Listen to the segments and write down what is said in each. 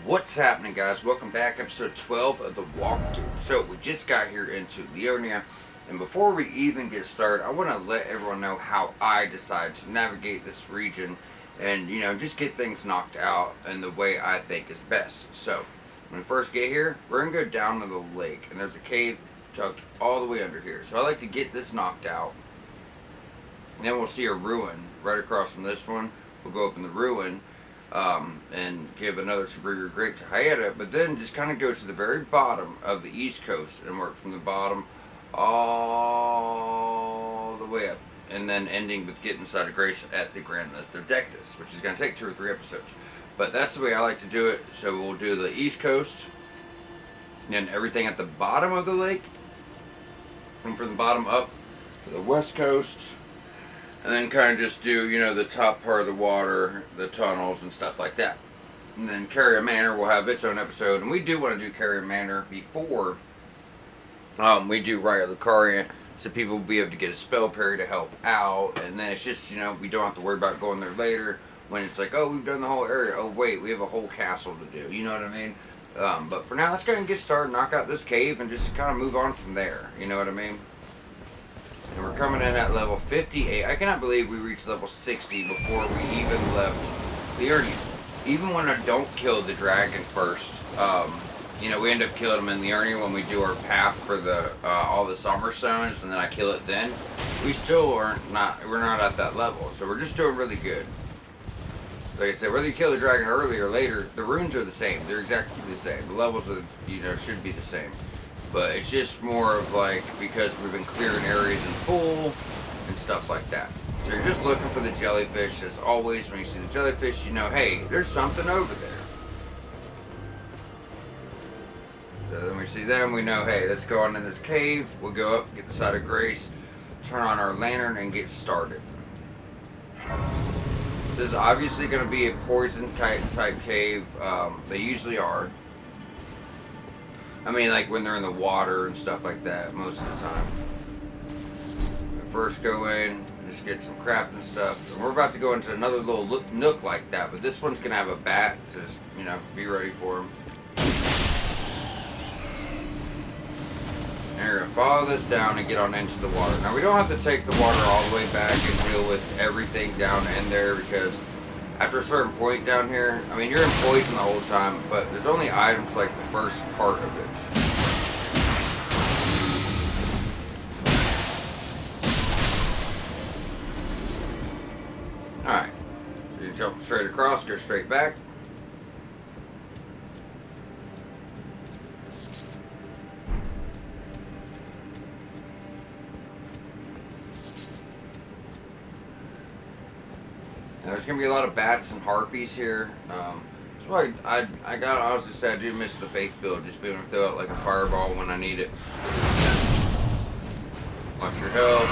What's happening, guys? Welcome back, episode 12 of the walkthrough. So, we just got here into liurnia, and before we even get started, I want to let everyone know how I decide to navigate this region and, just get things knocked out in the way I think is best. So, when we first get here, we're going to go down to the lake, and there's a cave tucked all the way under here. So, I like to get this knocked out, and then we'll see a ruin right across from this one. We'll go up in the ruin and give another superior grape to Hayata, but then just kind of go to the very bottom of the East Coast and work from the bottom all the way up, and then ending with getting inside of Grace at the Grand Leptodectus, which is going to take 2 or 3 episodes. But that's the way I like to do it. So we'll do the East Coast, and everything at the bottom of the lake, and from the bottom up to the West Coast, and then kind of just do, the top part of the water, the tunnels, and stuff like that. And then Carrier Manor will have its own episode, and we do want to do Carrier Manor before we do Raya Lucaria, so people will be able to get a spell parry to help out, and then it's just, we don't have to worry about going there later when it's like, oh, we've done the whole area. Oh, wait, we have a whole castle to do. You know what I mean? But for now, let's go ahead and get started, knock out this cave, and just kind of move on from there. You know what I mean? And we're coming in at level 58. I cannot believe we reached level 60 before we even left liurnia. Even when I don't kill the dragon first, we end up killing them in liurnia when we do our path for the all the summer stones, and then I kill it then. We still we're not at that level, so we're just doing really good. Like I said, whether you kill the dragon early or later, the runes are the same. They're exactly the same. The levels of should be the same. But it's just more of like, because we've been clearing areas in full and stuff like that. So you're just looking for the jellyfish. As always, when you see the jellyfish, hey, there's something over there. So then we see them, we know, hey, let's go on in this cave. We'll go up, get the side of Grace, turn on our lantern, and get started. This is obviously going to be a poison type cave. They usually are. I mean, like when they're in the water and stuff like that, most of the time. We first go in, just get some crafting stuff. And we're about to go into another little nook like that, but this one's going to have a bat, just, be ready for him. And you're going to follow this down and get on into the water. Now, we don't have to take the water all the way back and deal with everything down in there, because after a certain point down here, I mean, you're in poison the whole time, but there's only items like the first part of it. Alright, so you jump straight across, go straight back. Now, there's going to be a lot of bats and harpies here. So I got honestly say I do miss the faith build, just being able to throw out like a fireball when I need it. Watch your health.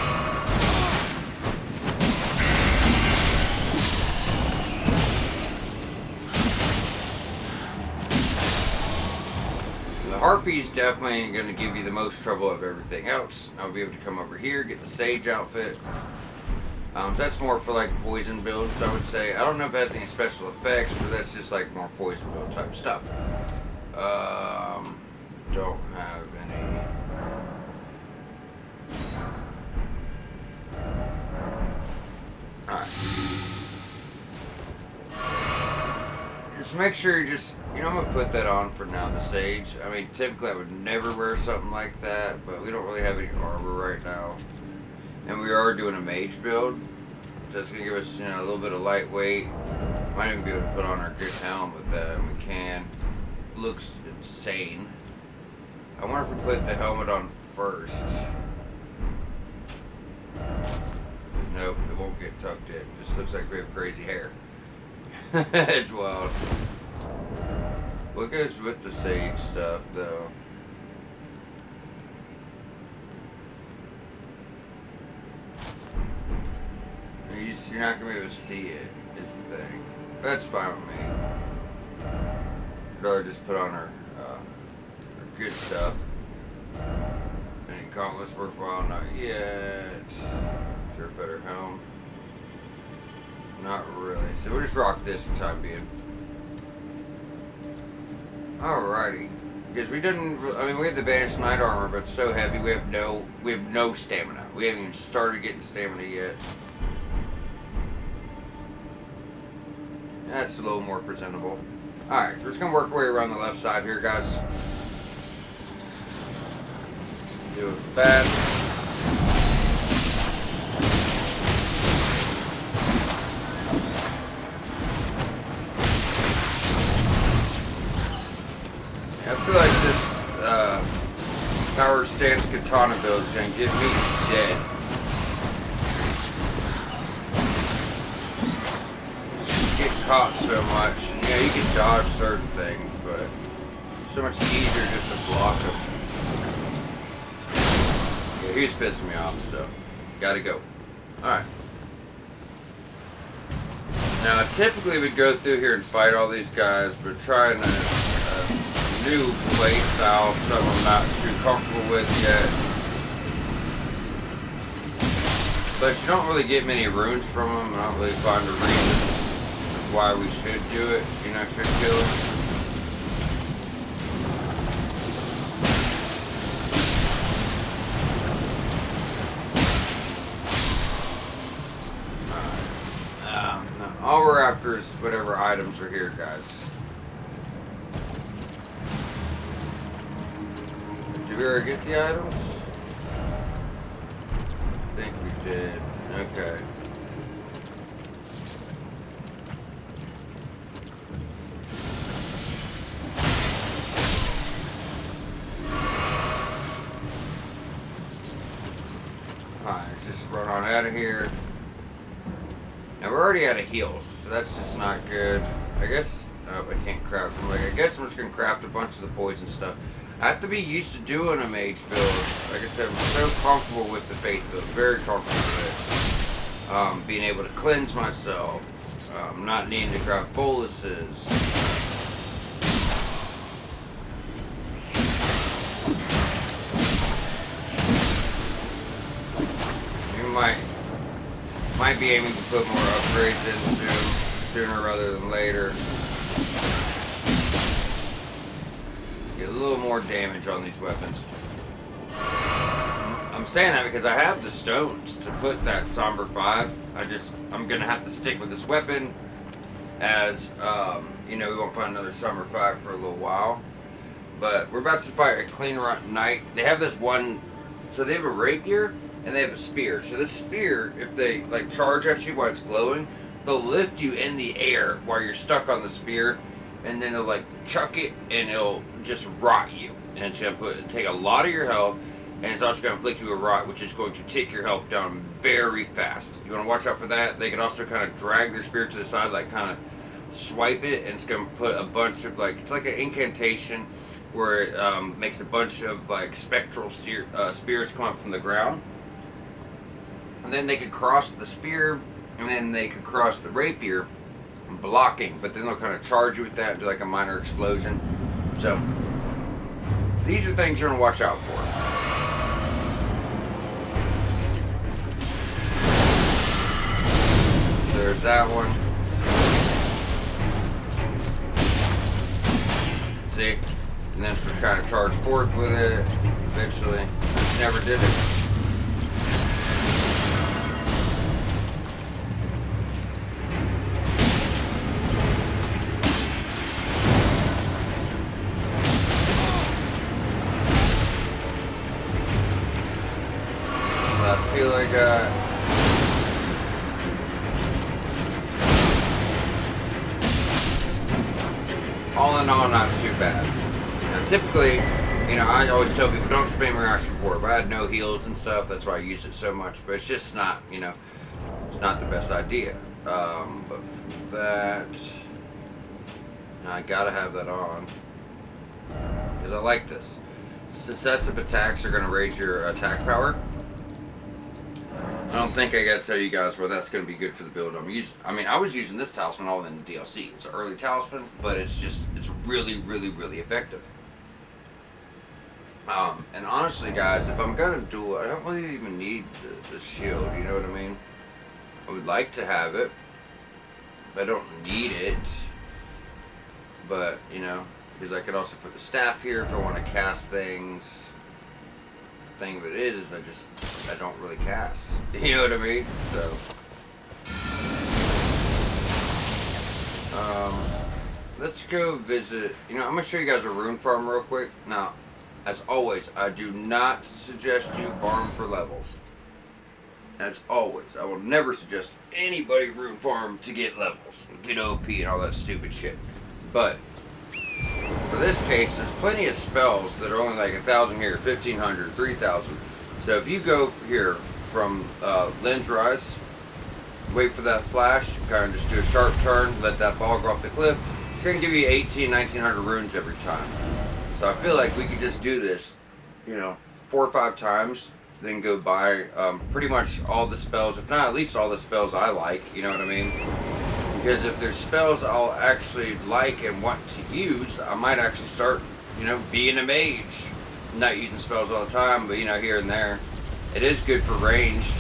The harpies definitely going to give you the most trouble of everything else. I'll be able to come over here, get the sage outfit. That's more for like poison builds, I would say. I don't know if it has any special effects, but that's just like more poison build type stuff. Don't have any. Alright. Just make sure you just, I'm going to put that on for now, the sage. I mean, typically I would never wear something like that, but we don't really have any armor right now. And we are doing a mage build. So that's going to give us, a little bit of lightweight. Might even be able to put on our good helm with that, and we can. Looks insane. I wonder if we put the helmet on first. Nope, it won't get tucked in. Just looks like we have crazy hair. It's wild. What goes with the sage stuff, though? You're not going to be able to see it, is the thing. But that's fine with me. I'd rather just put on our good stuff. Any gauntlets worthwhile? Not yet. Is there a better helm? Not really. So we'll just rock this for the time being. Alrighty. Because we didn't, I mean, we have the banished knight armor, but it's so heavy we have no stamina. We haven't even started getting stamina yet. That's a little more presentable. Alright, we're just gonna work our way around the left side here, guys. Do it fast. I feel like this power stance katana build is gonna get me dead. Get caught so much. Yeah, you can dodge certain things, but it's so much easier just to block them. Yeah, he's pissing me off, so gotta go. Alright. Now, typically we'd go through here and fight all these guys, but trying a new play style, something I'm not too comfortable with yet. But you don't really get many runes from them. I don't really find a reason why we should do it. You know, should kill them. No. All we're after is whatever items are here, guys. Did we already get the items? I think we did. Okay. Alright, just run on out of here. Now we're already out of heals, so that's just not good. I guess I can't craft them. Like, I guess I'm just gonna craft a bunch of the poison stuff. I have to be used to doing a mage build. Like I said, I'm so comfortable with the faith build. Very comfortable with it. Being able to cleanse myself. Not needing to craft boluses. You might be aiming to put more upgrades into sooner rather than later. Get a little more damage on these weapons. I'm saying that because I have the stones to put that Somber 5. I'm gonna have to stick with this weapon as, you know, we won't find another Somber 5 for a little while. But we're about to fight a clean knight. They have this one, so they have a rapier and they have a spear. So this spear, if they like charge at you while it's glowing, they'll lift you in the air while you're stuck on the spear. And then they'll like chuck it and it'll just rot you. And it's going to take a lot of your health. And it's also going to inflict you a rot, which is going to take your health down very fast. You want to watch out for that. They can also kind of drag their spear to the side, like kind of swipe it. And it's going to put a bunch of like, it's like an incantation where it makes a bunch of like spectral spears come up from the ground. And then they could cross the spear. And then they could cross the rapier. Blocking, but then they'll kind of charge you with that and do like a minor explosion. So these are things you're gonna watch out for. So there's that one. See? And then just kind of charge forth with it. Eventually, never did it. I feel like all in all, not too bad. Now, typically, you know, I always tell people don't spam your Ash Support, but I had no heals and stuff. That's why I use it so much. But it's just not, you know, it's not the best idea. But that, I gotta have that on because I like this. Successive attacks are gonna raise your attack power. I don't think I gotta tell you guys where that's gonna be good for the build I was using this talisman all in the DLC. It's an early talisman, but it's really, really, really effective. And honestly, guys, if I'm gonna do it, I don't really even need the shield, you know what I mean? I would like to have it, but I don't need it. But, you know, Because I could also put the staff here if I want to cast things. Thing of it is, I don't really cast. You know what I mean? So, let's go visit. You know, I'm gonna show you guys a rune farm real quick. Now, as always, I do not suggest you farm for levels. As always, I will never suggest anybody rune farm to get levels, get OP, and all that stupid shit. But for this case, there's plenty of spells that are only like 1,000 here, 1,500, 3,000. So if you go here from Lens Rise, wait for that flash, kind of just do a sharp turn, let that ball go off the cliff, it's going to give you 1,900 runes every time. So I feel like we could just do this, you know, 4 or 5 times, then go buy pretty much all the spells, if not at least all the spells I like, you know what I mean? Because if there's spells I'll actually like and want to use, I might actually start, you know, being a mage. Not using spells all the time, but, you know, here and there. It is good for ranged.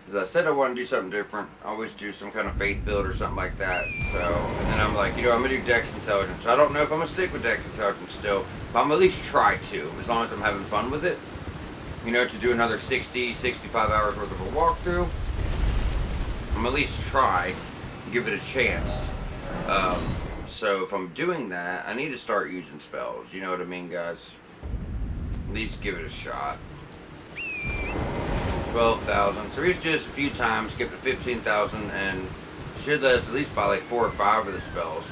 As I said, I want to do something different. I always do some kind of faith build or something like that. So, and then I'm like, you know, I'm going to do Dex Intelligence. I don't know if I'm going to stick with Dex Intelligence still, but I'm going to at least try to, as long as I'm having fun with it. You know, to do another 60, 65 hours worth of a walkthrough, I'm at least try, give it a chance. So if I'm doing that, I need to start using spells. You know what I mean, guys? At least give it a shot. 12,000. So we just do this a few times, get to 15,000, and should let us at least buy like 4 or 5 of the spells.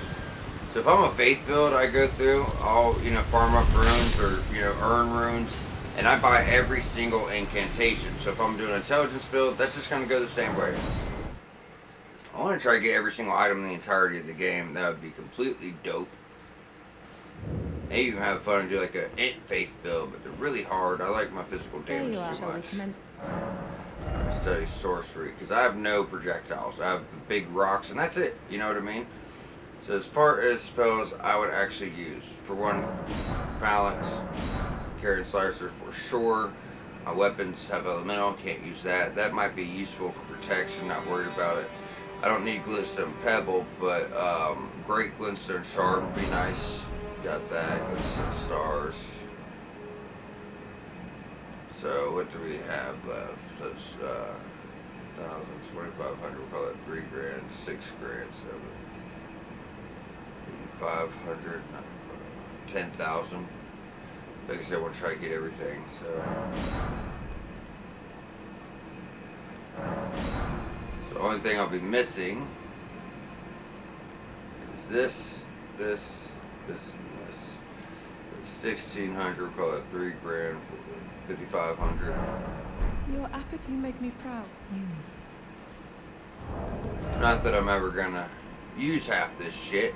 So if I'm a faith build, I go through, I'll, you know, farm up runes or, you know, earn runes, and I buy every single incantation. So if I'm doing an intelligence build, that's just going to go the same way. I want to try to get every single item in the entirety of the game. That would be completely dope. Maybe even have fun and do like a int faith build, but they're really hard. I like my physical damage too much. I study sorcery because I have no projectiles. I have the big rocks, and that's it. You know what I mean? So as far as spells, I would actually use for one, phalanx, carry and slicer for sure. My weapons have elemental, can't use that. That might be useful for protection, not worried about it. I don't need glintstone pebble, but great glintstone shard would be nice. Got that, glintstone stars. So what do we have left? So it's 1,000, 2,500, we'll call it 3 grand, 6 grand, 500, 10,000. Like I said, I want to try to get everything, so the only thing I'll be missing is this, and this. It's 1,600, we'll call it 3 grand, 5,500. Your apathy make me proud. Not that I'm ever gonna use half this shit.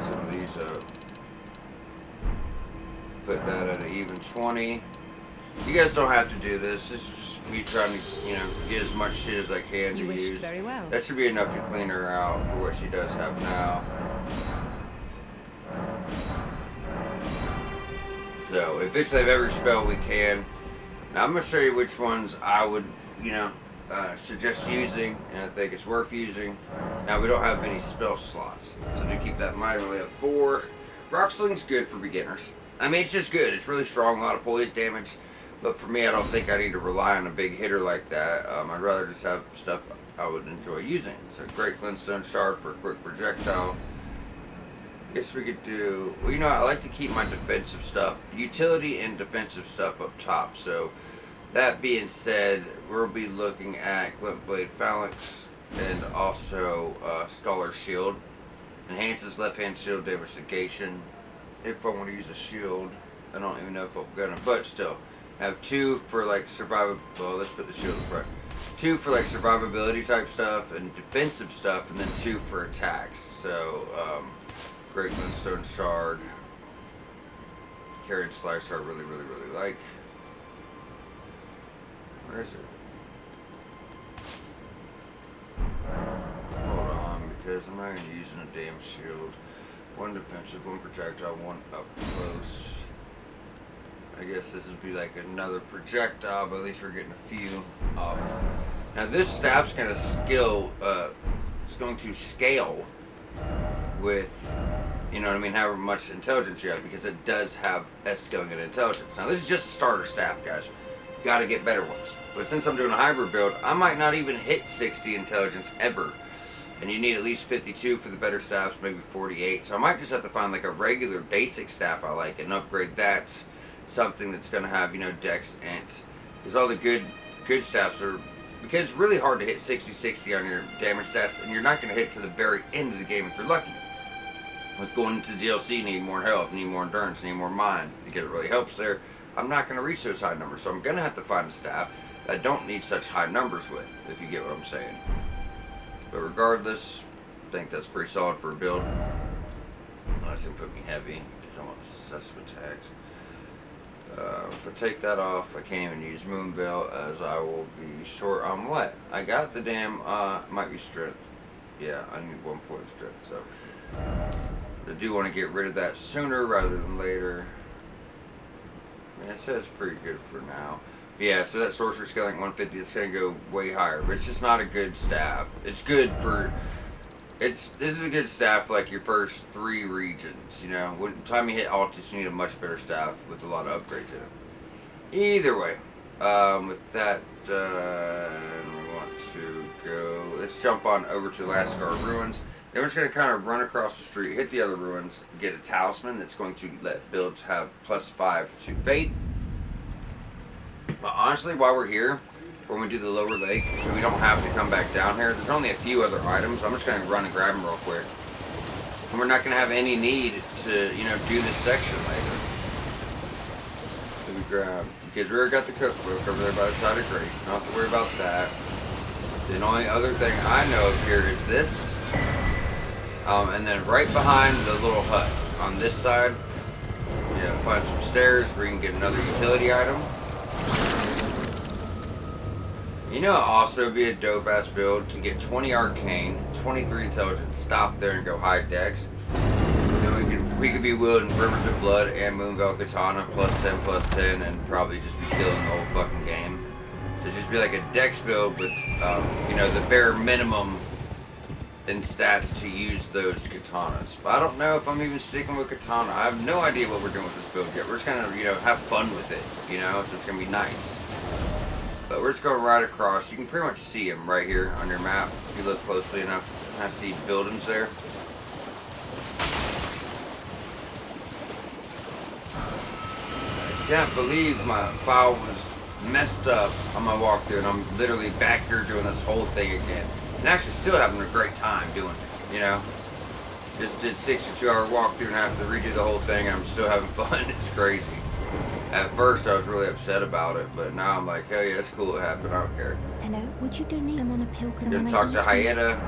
Some of these put that at an even 20. You guys don't have to do this. This is just me trying to, you know, get as much shit as I can to use. Very well. That should be enough to clean her out for what she does have now. So, if save every spell we can. Now, I'm going to show you which ones I would, you know, suggest using, and I think it's worth using. Now, we don't have many spell slots, so do keep that in mind. We only have 4. Rock Sling's good for beginners. I mean, it's just good. It's really strong, a lot of poise damage. But for me, I don't think I need to rely on a big hitter like that. I'd rather just have stuff I would enjoy using. So, great glintstone shard for a quick projectile. Guess we could do, well, you know, I like to keep my defensive stuff, utility and defensive stuff up top. So that being said, we'll be looking at Glintblade Phalanx and also Scholar Shield. Enhances left hand shield damage negation. If I want to use a shield, I don't even know if I'm gonna, but still. Have 2 for like survival, well, let's put the shield in front. 2 for like survivability type stuff and defensive stuff, and then 2 for attacks. So, great glintstone shard. Carrot slicer I really like. Where is it? Hold on, because I'm not even using a damn shield. One defensive, one projectile, one up close. I guess this would be like another projectile, but at least we're getting a few off. Now this staff's gonna it's going to scale with, you know what I mean, however much intelligence you have, because it does have S scaling and intelligence. Now this is just a starter staff, guys. Got to get better ones. But since I'm doing a hybrid build, I might not even hit 60 intelligence ever. And you need at least 52 for the better staffs, maybe 48. So I might just have to find like a regular basic staff I like and upgrade that. Something that's going to have, you know, dex and, because all the good staffs are, because it's really hard to hit 60-60 on your damage stats, and you're not going to hit to the very end of the game if you're lucky. With going into DLC, you need more health, need more endurance, need more mind, because it really helps there. I'm not going to reach those high numbers, so I'm going to have to find a staff that I don't need such high numbers with, if you get what I'm saying. But regardless, I think that's pretty solid for a build. That's going to put me heavy, because I want successive attacks. If I take that off, I can't even use Moonveil, as I will be short on what? I got the damn, might be strength. Yeah, I need 1 point strength, so I do want to get rid of that sooner rather than later. Yeah, so that's pretty good for now. But yeah, so that sorcerer scaling 150, it's going to go way higher, but it's just not a good staff. It's good for, this is a good staff for like your first 3 regions, you know. When the time you hit Altus, you need a much better staff with a lot of upgrades in it. Either way, with that, we want to go, let's jump on over to Lascar Ruins. Then we're just going to kind of run across the street, hit the other ruins, get a talisman that's going to let builds have +5 to faith. But honestly, while we're here, when we do the lower lake, so we don't have to come back down here, there's only a few other items. I'm just going to run and grab them real quick. And we're not going to have any need to, you know, do this section later. So we grab, because we already got the cookbook over there by the side of Grace. Don't have to worry about that. The only other thing I know of here is this. And then right behind the little hut on this side, yeah, find some stairs where you can get another utility item. You know, also be a dope ass build to get 20 arcane, 23 intelligence, stop there and go high dex. You know, we could be wielding Rivers of Blood and Moonveil Katana +10/+10 and probably just be killing the whole fucking game. So just be like a dex build with, you know, the bare minimum in stats to use those katanas. But I don't know if I'm even sticking with katana. I have no idea what we're doing with this build yet. We're just gonna, you know, have fun with it, you know, so it's gonna be nice. But we're just going right across. You can pretty much see them right here on your map if you look closely enough. I see buildings there. I can't believe my file was messed up on my walkthrough, and I'm literally back here doing this whole thing again. And actually still having a great time doing it, you know. Just did 62-hour walkthrough and have to redo the whole thing, and I'm still having fun. It's crazy. At first I was really upset about it, but now I'm like, hell yeah, it's cool it happened, I don't care. Hello, would you donate them on a pilgrim? Gonna talk to Hyena.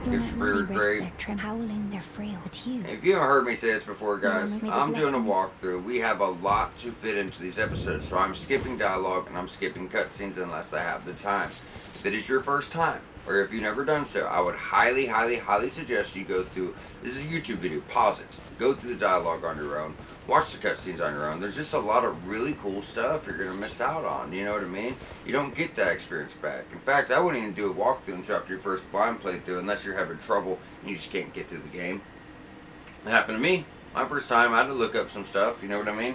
You're Give not really great. they're trim howling, they're frail, but you. If you haven't heard me say this before, guys, May the I'm doing a blessing walkthrough. We have a lot to fit into these episodes, so I'm skipping dialogue and I'm skipping cutscenes unless I have the time. If it is your first time, or if you've never done so, I would highly, highly, highly suggest you go through, this is a YouTube video, pause it, go through the dialogue on your own, watch the cutscenes on your own. There's just a lot of really cool stuff you're going to miss out on, you know what I mean? You don't get that experience back. In fact, I wouldn't even do a walkthrough until after your first blind playthrough unless you're having trouble and you just can't get through the game. It happened to me. My first time, I had to look up some stuff, you know what I mean?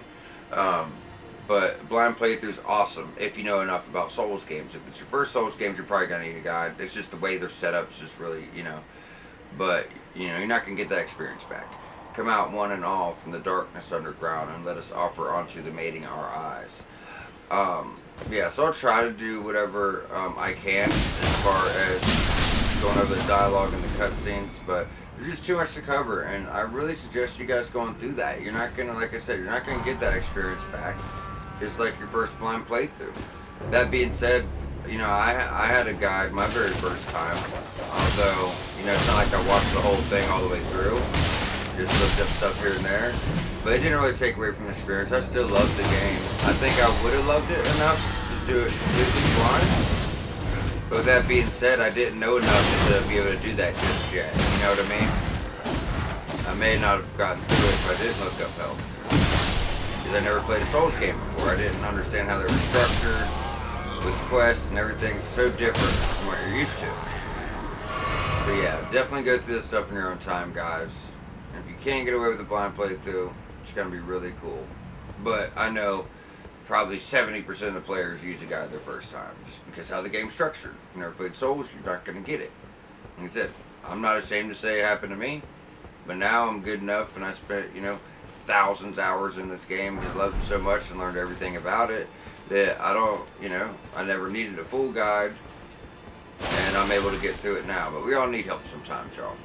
But blind playthrough is awesome if you know enough about Souls games. If it's your first Souls games, you're probably going to need a guide. It's just the way they're set up is just really, you know. But, you know, you're not going to get that experience back. Come out one and all from the darkness underground and let us offer unto the mating our eyes. Yeah, so I'll try to do whatever I can as far as going over the dialogue and the cutscenes. But there's just too much to cover, and I really suggest you guys going through that. You're not going to, like I said, you're not going to get that experience back. Just like your first blind playthrough. That being said, you know, I had a guide my very first time. Although, you know, it's not like I watched the whole thing all the way through. Just looked up stuff here and there. But it didn't really take away from the experience. I still loved the game. I think I would have loved it enough to do it blind. But with that being said, I didn't know enough to be able to do that just yet. You know what I mean? I may not have gotten through it if I didn't look up health. Because I never played a Souls game before. I didn't understand how they were structured with quests and everything. So different from what you're used to. But yeah, definitely go through this stuff in your own time, guys. And if you can't get away with a blind playthrough, it's going to be really cool. But I know probably 70% of the players use a guide their first time. Just because how the game's structured. If you never played Souls, you're not going to get it. Like I said, I'm not ashamed to say it happened to me. But now I'm good enough, and I spent, thousands of hours in this game and loved it so much and learned everything about it that I don't, I never needed a full guide, and I'm able to get through it now. But we all need help sometimes, y'all.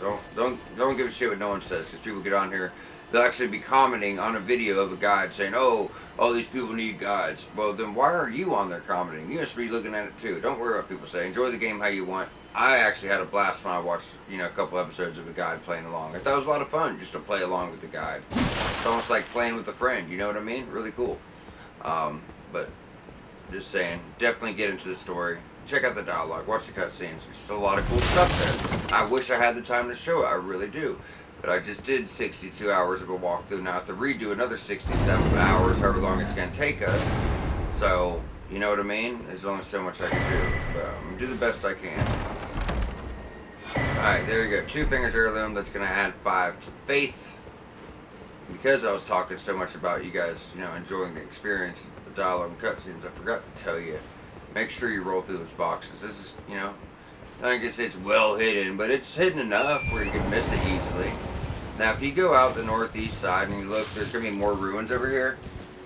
So don't give a shit what no one says, because people get on here, they'll actually be commenting on a video of a guide saying, oh, all these people need guides. Well, then why are you on there commenting? You must be looking at it too. Don't worry about people saying. Enjoy the game how you want. I actually had a blast when I watched, a couple episodes of a guide playing along. I thought it was a lot of fun just to play along with the guide. It's almost like playing with a friend, you know what I mean? Really cool. But just saying, definitely get into the story. Check out the dialogue, watch the cutscenes. There's still a lot of cool stuff there. I wish I had the time to show it, I really do. But I just did 62 hours of a walkthrough. Now I have to redo another 67 hours, however long it's going to take us. So, you know what I mean? There's only so much I can do. But I'm going to do the best I can. Alright, there you go. 2 fingers heirloom. That's going to add 5 to faith. Because I was talking so much about you guys, enjoying the experience, the dialogue and cutscenes, I forgot to tell you. Make sure you roll through those boxes. This is, I think it's well hidden, but it's hidden enough where you can miss it easily. Now, if you go out the northeast side and you look, there's going to be more ruins over here.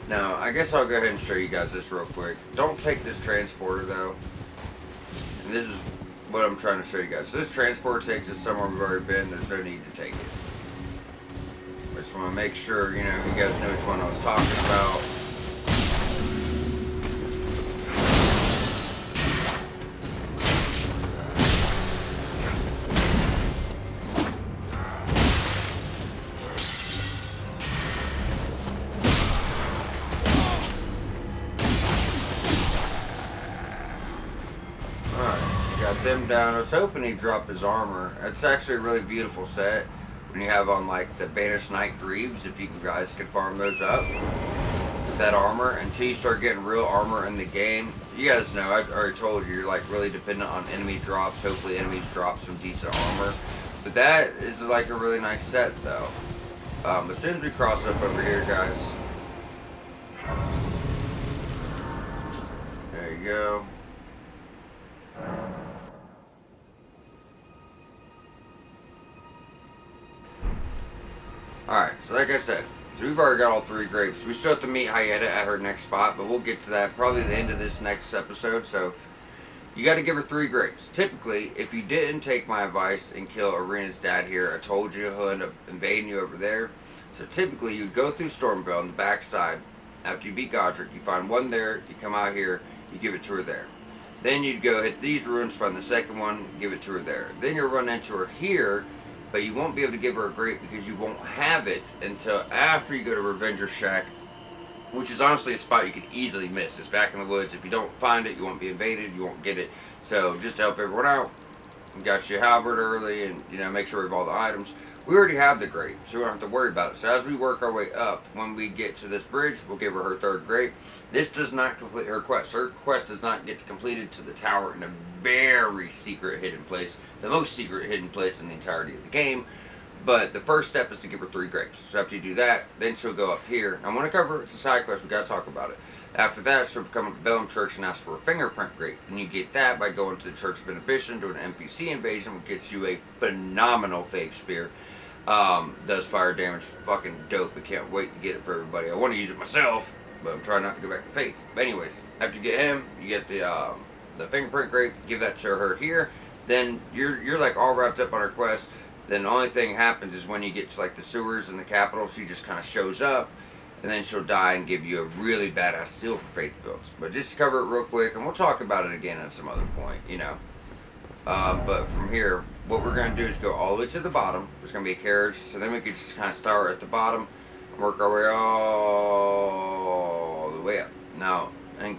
Now, I guess I'll go ahead and show you guys this real quick. Don't take this transporter, though. And this is what I'm trying to show you guys. So this transporter takes us somewhere we've already been. There's no need to take it. I just want to make sure, you guys know which one I was talking about. Them down. I was hoping he'd drop his armor. It's actually a really beautiful set when you have on like the Banished Knight Greaves, if you guys can farm those up with that armor until you start getting real armor in the game. You guys know, I've already told you, you're like really dependent on enemy drops. Hopefully enemies drop some decent armor, but that is like a really nice set though. As soon as we cross up over here, guys, there you go. Alright, so like I said, we've already got all 3 grapes. We still have to meet Hyetta at her next spot, but we'll get to that probably at the end of this next episode. So, you got to give her 3 grapes. Typically, if you didn't take my advice and kill Arena's dad here, I told you he'll end up invading you over there. So typically, you'd go through Stormvale on the back side. After you beat Godric, you find one there, you come out here, you give it to her there. Then you'd go hit these ruins, find the second one, give it to her there. Then you'll run into her here, but you won't be able to give her a grape because you won't have it until after you go to Revenger's Shack, which is honestly a spot you could easily miss. It's back in the woods. If you don't find it, you won't be invaded, you won't get it. So just to help everyone out, we got you halberd early and, make sure we have all the items. We already have the grape, so we don't have to worry about it. So as we work our way up, when we get to this bridge, we'll give her her 3rd grape. This does not complete her quest. Her quest does not get completed to the tower in a very secret hidden place. The most secret hidden place in the entirety of the game. But the first step is to give her 3 grapes. So after you do that, then she'll go up here. I want to cover it's a side quest. We got to talk about it. After that, she'll come up to Bellum Church and ask for a fingerprint grape. And you get that by going to the Church of Inhibition, doing an NPC invasion, which gets you a phenomenal Faith Spear. Does fire damage, fucking dope. I can't wait to get it for everybody. I want to use it myself, but I'm trying not to go back to Faith. But anyways, after you get him, you get the fingerprint grape. Give that to her here. Then you're like all wrapped up on her quest. Then the only thing happens is when you get to like the sewers in the capital, she just kind of shows up, and then she'll die and give you a really badass seal for Faith builds. But just to cover it real quick, and we'll talk about it again at some other point, But from here, what we're going to do is go all the way to the bottom. There's going to be a carriage, so then we can just kind of start at the bottom and work our way all the way up. Now, and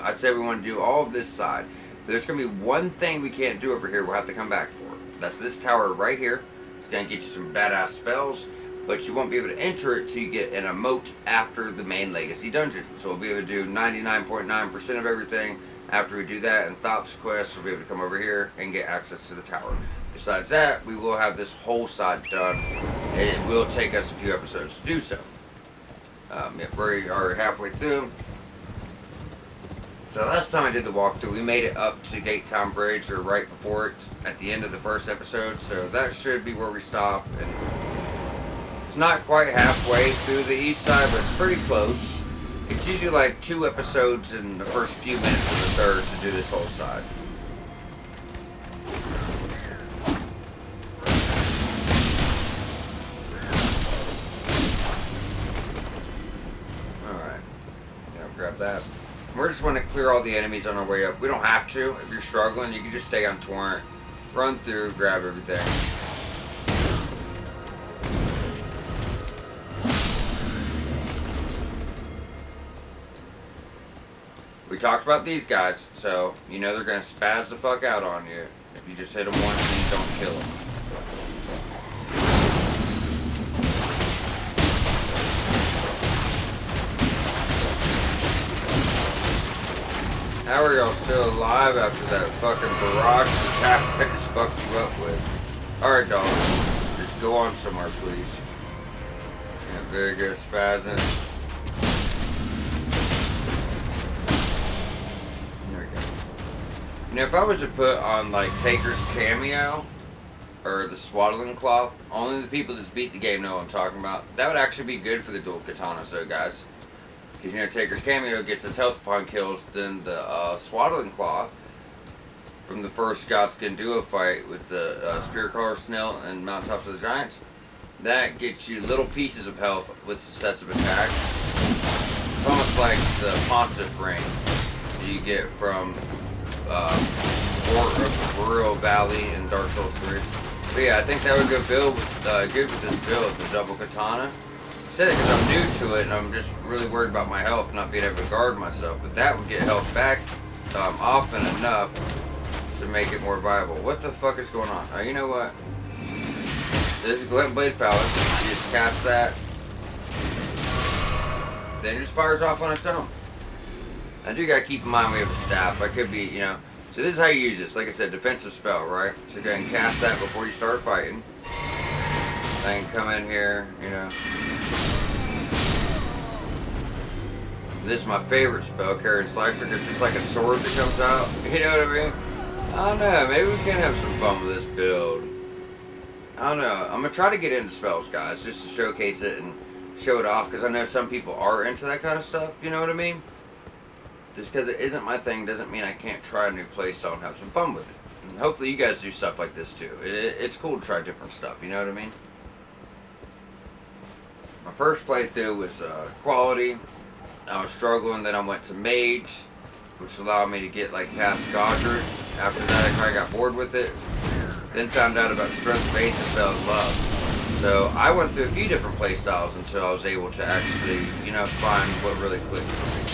I said we want to do all of this side. But there's going to be one thing we can't do over here we'll have to come back for. That's this tower right here. It's going to get you some badass spells, but you won't be able to enter it till you get an emote after the main legacy dungeon. So we'll be able to do 99.9% of everything. After we do that, and Thop's quest, we'll be able to come over here and get access to the tower. Besides that, we will have this whole side done. It will take us a few episodes to do so. We are halfway through. So last time I did the walkthrough, we made it up to Gate Town Bridge, or right before it, at the end of the first episode. So that should be where we stop. And it's not quite halfway through the east side, but it's pretty close. It's usually like 2 episodes in the first few minutes of the third to do this whole side. Alright. Yeah, grab that. We're just going to clear all the enemies on our way up. We don't have to. If you're struggling, you can just stay on Torrent, run through, grab everything. We talked about these guys, so you know they're going to spaz the fuck out on you if you just hit them once and you don't kill them. How are y'all still alive after that fucking barrage of attacks I just fucked you up with? Alright, dog. Just go on somewhere, please. Yeah, very good, spazzing. There we go. Now, if I was to put on, like, Taker's cameo, or the swaddling cloth, only the people that beat the game know what I'm talking about. That would actually be good for the dual katanas, though, guys. Because, you know, Taker's cameo gets his health upon kills, then the swaddling cloth from the first Godskin duo fight with the Spirit Caller Snail and Mountaintops of the Giants, that gets you little pieces of health with successive attacks. It's almost like the Pontiff ring you get from Fort of Burrow Valley in Dark Souls 3. But yeah, I think that would go good with this build, the double katana. I said it because I'm new to it and I'm just really worried about my health, not being able to guard myself. But that would get health back often enough to make it more viable. What the fuck is going on? Oh, you know what? This is Glint Blade Palace. You just cast that. Then it just fires off on its own. I do gotta keep in mind we have a staff. I could be, you know. So this is how you use this. Like I said, defensive spell, right? So go ahead and cast that before you start fighting. I can come in here, you know. This is my favorite spell, Carrying Slicer. It's just like a sword that comes out. You know what I mean? I don't know. Maybe we can have some fun with this build. I don't know. I'm going to try to get into spells, guys, just to showcase it and show it off. Because I know some people are into that kind of stuff. You know what I mean? Just because it isn't my thing doesn't mean I can't try a new playstyle and have some fun with it. And hopefully you guys do stuff like this too. It's cool to try different stuff. You know what I mean? My first playthrough was quality. I was struggling, then I went to Mage, which allowed me to get like past Godric. After that I kind of got bored with it. Then found out about Strength, Faith, and fell in love. So I went through a few different play styles until I was able to actually, you know, find what really clicked for me.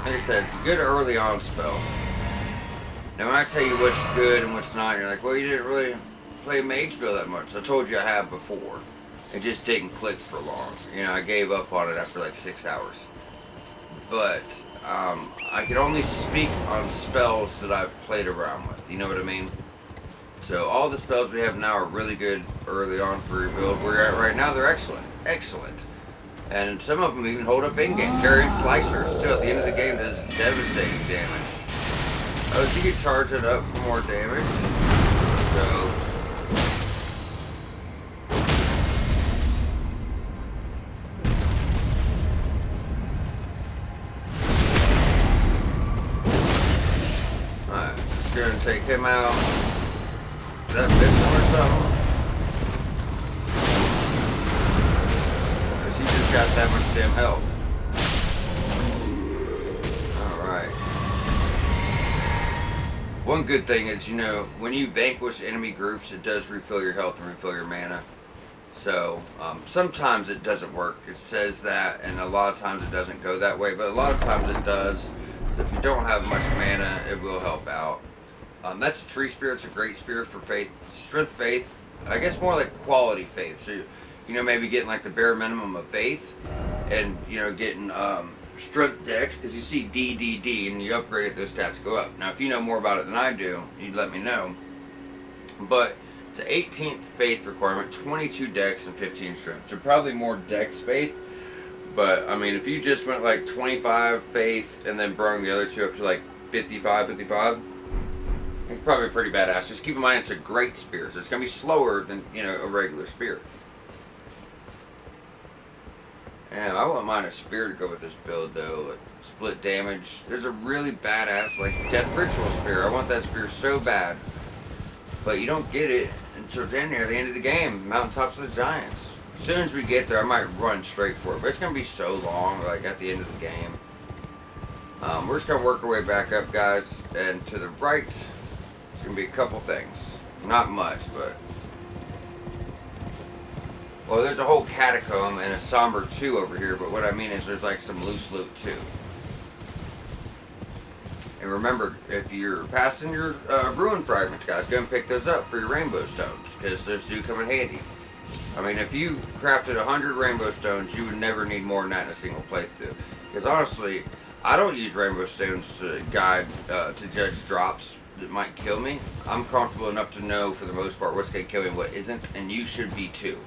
Like I said, it's a good early on spell. Now when I tell you what's good and what's not, you're like, well, you didn't really play Mage spell that much. I told you I have before. It just didn't click for long. You know, I gave up on it after like 6 hours. But I can only speak on spells that I've played around with. You know what I mean? So all the spells we have now are really good early on for your build. Where you're at right now, they're excellent. Excellent. And some of them even hold up in-game. Carrying Slicer still at the end of the game does devastating damage. Oh, so you can charge it up for more damage. So alright, just gonna take him out. stem health. Alright. One good thing is, you know, when you vanquish enemy groups, it does refill your health and refill your mana. So, sometimes it doesn't work. It says that, and a lot of times it doesn't go that way, but a lot of times it does. So if you don't have much mana, it will help out. That's a tree spear. It's a great spear for faith. Strength faith. I guess more like quality faith. So, you know, maybe getting like the bare minimum of faith, and, you know, getting strength dex, because you see D, D, D, and you upgrade it, those stats go up. Now, if you know more about it than I do, you'd let me know. But it's an 18th faith requirement, 22 dex, and 15 strength. So probably more dex faith. But, I mean, if you just went like 25 faith and then brung the other two up to like 55, it's probably pretty badass. Just keep in mind it's a great spear, so it's going to be slower than, you know, a regular spear. Yeah, I wouldn't mind a spear to go with this build, though. Like, split damage. There's a really badass, like, Death Ritual spear. I want that spear so bad. But you don't get it until down near the end of the game. Mountaintops of the Giants. As soon as we get there, I might run straight for it. But it's going to be so long, like, at the end of the game. We're just going to work our way back up, guys. And to the right, it's going to be a couple things. Not much, but... Well, there's a whole catacomb and a somber 2 over here, but what I mean is there's like some loose loot too. And remember, if you're passing your ruin fragments, guys, go and pick those up for your rainbow stones, because those do come in handy. I mean, if you crafted 100 rainbow stones, you would never need more than that in a single playthrough. Because honestly, I don't use rainbow stones to guide, to judge drops that might kill me. I'm comfortable enough to know, for the most part, what's going to kill me and what isn't, and you should be too.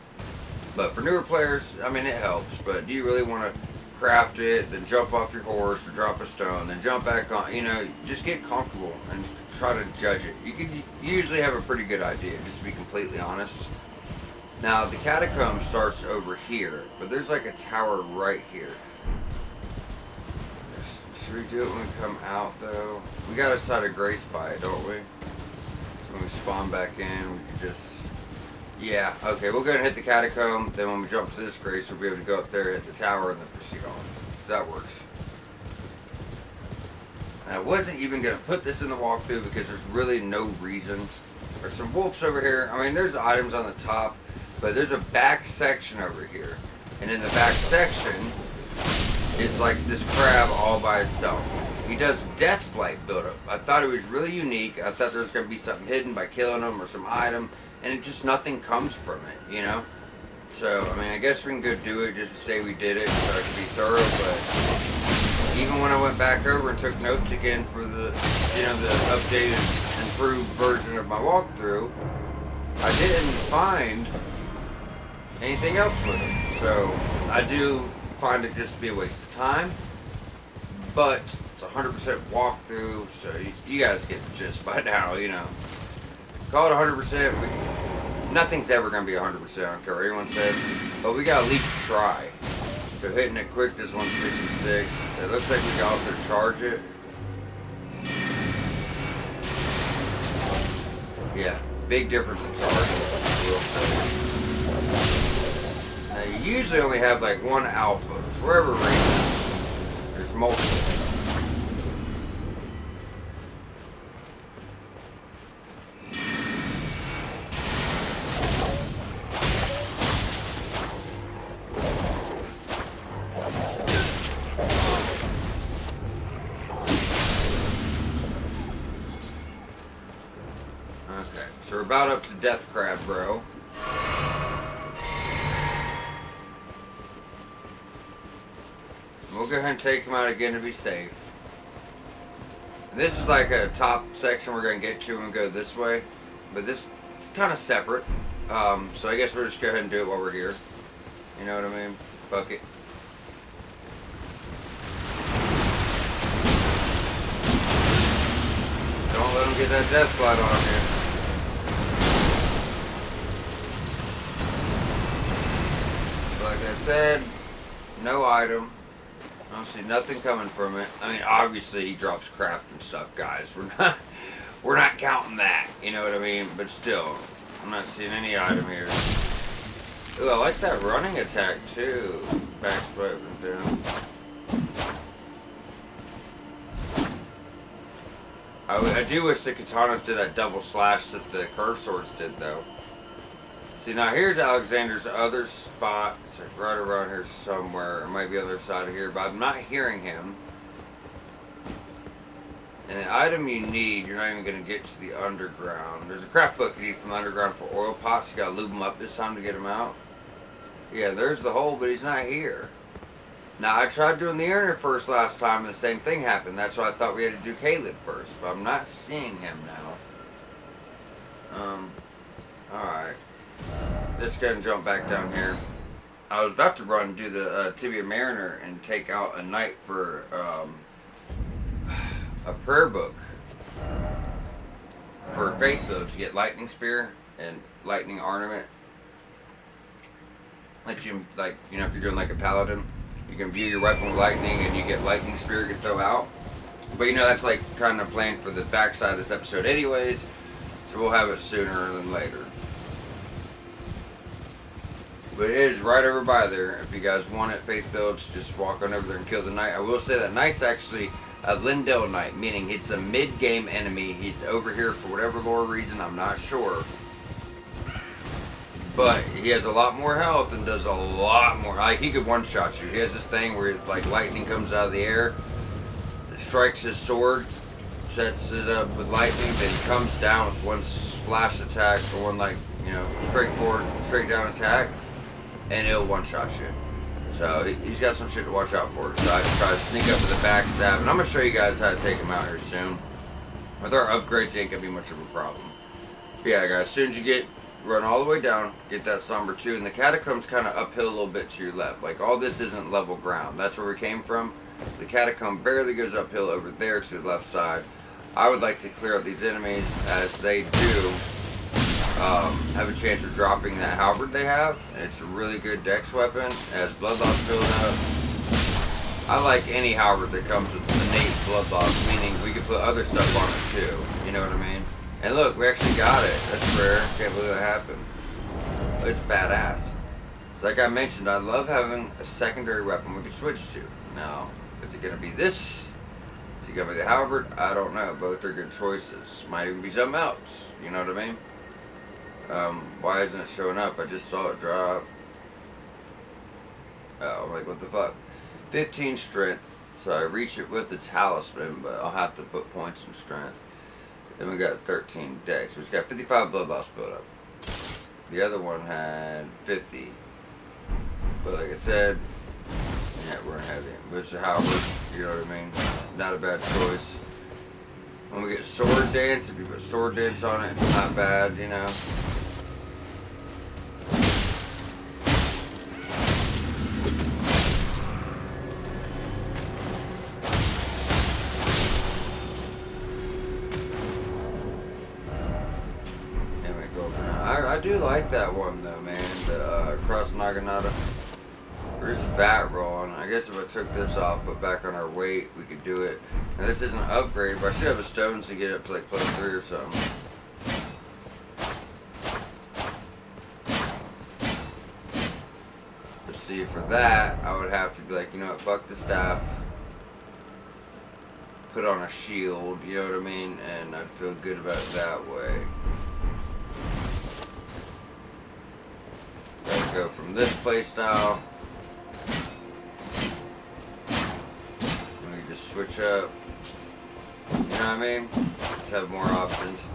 But for newer players, I mean, it helps. But do you really want to craft it, then jump off your horse or drop a stone, then jump back on? You know, just get comfortable and try to judge it. You usually have a pretty good idea, just to be completely honest. Now, the catacomb starts over here, but there's like a tower right here. Should we do it when we come out, though? We got a side of grace by it, don't we? So when we spawn back in, we can just... Yeah, okay, we'll go ahead and hit the catacomb, then when we jump to this grace, we'll be able to go up there, hit the tower, and then proceed on. That works. I wasn't even going to put this in the walkthrough because there's really no reason. There's some wolves over here. I mean, there's items on the top, but there's a back section over here. And in the back section is like this crab all by itself. He does death blight buildup. I thought it was really unique. I thought there was going to be something hidden by killing him or some item. And it just, nothing comes from it, you know? So, I mean, I guess we can go do it just to say we did it so it can be thorough, but even when I went back over and took notes again for the, you know, the updated, improved version of my walkthrough, I didn't find anything else with it. So, I do find it just to be a waste of time, but it's 100% walkthrough, so you guys get the gist by now, you know. Call it 100%. Nothing's ever going to be 100%. I don't care what anyone says. But we got at least try. So hitting it quick, this one's 56. It looks like we can also charge it. Yeah, big difference in charging. Now you usually only have like one output. For whatever reason, there's multiple. So we're about up to Death Crab, bro. We'll go ahead and take him out again to be safe. And this is like a top section we're going to get to and go this way. But this is kind of separate. So I guess we'll just go ahead and do it while we're here. You know what I mean? Fuck it. Don't let him get that death slide on here. Like I said, no item. I don't see nothing coming from it. I mean, obviously he drops craft and stuff, guys. We're not counting that. You know what I mean? But still, I'm not seeing any item here. Ooh, I like that running attack too. Back swipe and down. I do wish the katanas did that double slash that the curved swords did though. See, now here's Alexander's other spot. It's like right around here somewhere. It might be on the other side of here, but I'm not hearing him. And the item you need, you're not even going to get to the underground. There's a craft book you need from the underground for oil pots. You got to lube them up this time to get them out. Yeah, there's the hole, but he's not here. Now, I tried doing the inner first last time, and the same thing happened. That's why I thought we had to do Caleb first, but I'm not seeing him now. Alright. Let's go and jump back down here. I was about to run and do the Tibia Mariner and take out a knight for a prayer book for faith though to get lightning spear and lightning ornament. Like you know, if you're doing like a paladin, you can view your weapon with lightning and you get lightning spear you can throw out. But you know that's like kind of planned for the backside of this episode anyways, so we'll have it sooner than later. But it is right over by there. If you guys want it, faith builds, just walk on over there and kill the knight. I will say that knight's actually a Lindell Knight, meaning it's a mid-game enemy. He's over here for whatever lore reason, I'm not sure. But he has a lot more health and does a lot more. Like, he could one-shot you. He has this thing where, like, lightning comes out of the air, strikes his sword, sets it up with lightning, then comes down with one splash attack or one, like, you know, straightforward, straight-down attack, and it'll one-shot you. So he's got some shit to watch out for. So I just try to sneak up with the backstab, and I'm gonna show you guys how to take him out here soon. With our upgrades, it ain't gonna be much of a problem. But yeah, guys, as soon as you run all the way down, get that somber 2, and the catacombs kind of uphill a little bit to your left. Like all this isn't level ground. That's where we came from. The catacomb barely goes uphill over there to the left side. I would like to clear out these enemies as they do have a chance of dropping that halberd they have. And it's a really good dex weapon. As blood loss build up. I like any halberd that comes with innate blood loss, meaning we can put other stuff on it too. You know what I mean? And look, we actually got it. That's rare. Can't believe it happened. It's badass. So like I mentioned, I love having a secondary weapon we can switch to. Now, is it gonna be this? Is it gonna be the halberd? I don't know. Both are good choices. Might even be something else. You know what I mean? Why isn't it showing up? I just saw it drop. Oh, I'm like, what the fuck? 15 strength. So I reach it with the talisman, but I'll have to put points in strength. Then we got 13 dex. So it's got 55 blood loss build up. The other one had 50. But like I said, yeah, we're heavy. But it's a halberd, you know what I mean? Not a bad choice. When we get sword dance, if you put sword dance on it, it's not bad, you know. I do like that one though, man. The Cross Naginata. We're just fat rolling. I guess if I took this off, put back on our weight, we could do it. Now this isn't an upgrade, but I should have a stones to get up to like +3 or something. But see, for that, I would have to be like, you know what, fuck the staff. Put on a shield, you know what I mean? And I'd feel good about it that way. Let's go from this playstyle. We just switch up. You know what I mean? Just have more options.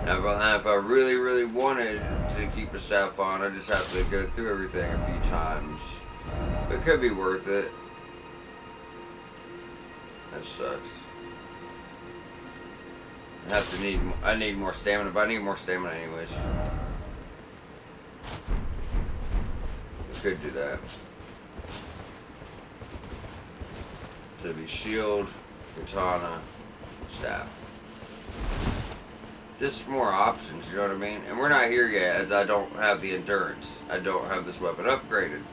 Now if I really, really wanted to keep the staff on, I just have to go through everything a few times. But it could be worth it. That sucks. I need more stamina, but I need more stamina anyways. Could do that. So it'd be shield, katana, staff. Just more options, you know what I mean? And we're not here yet, as I don't have the endurance. I don't have this weapon upgraded.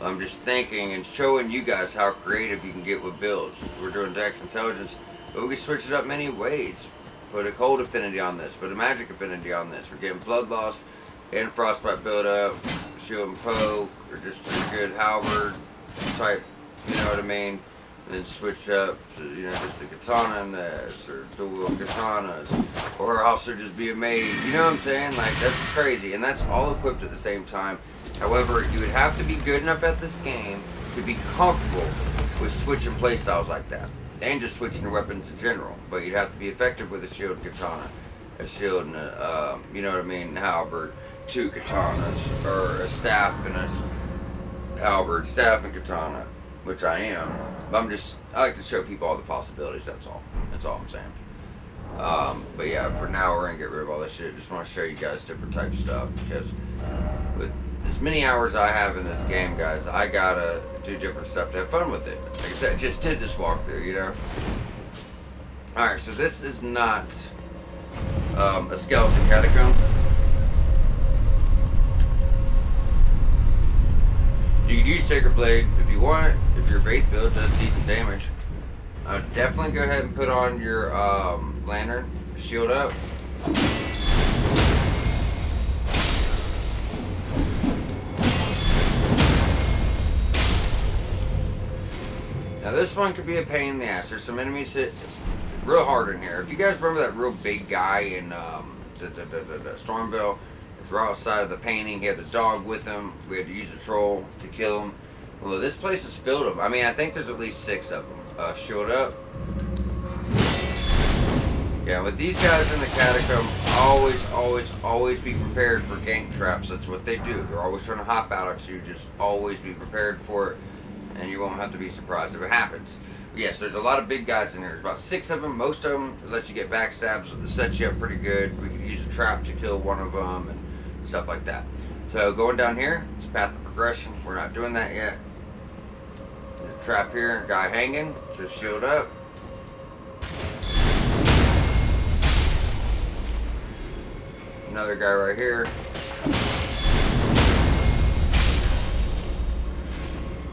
I'm just thinking and showing you guys how creative you can get with builds. We're doing dex intelligence, but we can switch it up many ways. Put a cold affinity on this, put a magic affinity on this. We're getting blood loss and frostbite build up. shield and poke, or just a good halberd type, you know what I mean? And then switch up to, you know, just the katana in this, or dual katanas, or also just be a mage, you know what I'm saying? Like, that's crazy, and that's all equipped at the same time. However, you would have to be good enough at this game to be comfortable with switching playstyles like that, and just switching your weapons in general. But you'd have to be effective with a shield and katana, a shield and a, you know what I mean, halberd, 2 katanas, or a staff and a halberd, staff and katana, which I am. But I like to show people all the possibilities, that's all. That's all I'm saying. But yeah, for now we're gonna get rid of all this shit. Just want to show you guys different types of stuff, because with as many hours I have in this game, guys, I gotta do different stuff to have fun with it. Like I said, I just did this walkthrough, you know? Alright, so this is not a skeleton catacomb. You can use Sacred Blade if you want, if your base build does decent damage. Definitely go ahead and put on your lantern, shield up. Now this one could be a pain in the ass. There's some enemies hit real hard in here. If you guys remember that real big guy in Stormville, it's right outside of the painting. He had the dog with him. We had to use a troll to kill him. Well, this place is filled with them. I mean, I think there's at least 6 of them. Shield up. Yeah, with these guys in the catacomb, always be prepared for gank traps. That's what they do. They're always trying to hop out at you. Just always be prepared for it, and you won't have to be surprised if it happens. Yes, there's a lot of big guys in here. There's about 6 of them. Most of them let you get backstabs. It sets you up pretty good. We could use a trap to kill one of them and stuff like that. So going down here, it's path of progression. We're not doing that yet. There's a trap here, guy hanging. Just shield up. Another guy right here.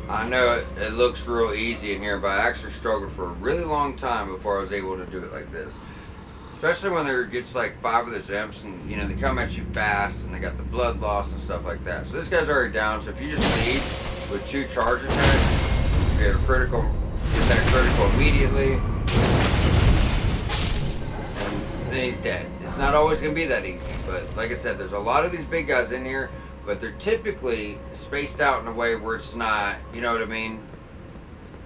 I know it looks real easy in here, but I actually struggled for a really long time before I was able to do it like this. Especially when there gets like 5 of those imps, and you know they come at you fast, and they got the blood loss and stuff like that. So this guy's already down. So if you just lead with 2 charge attacks, you get a critical, get that critical immediately, and then he's dead. It's not always gonna be that easy, but like I said, there's a lot of these big guys in here. But they're typically spaced out in a way where it's not, you know what I mean?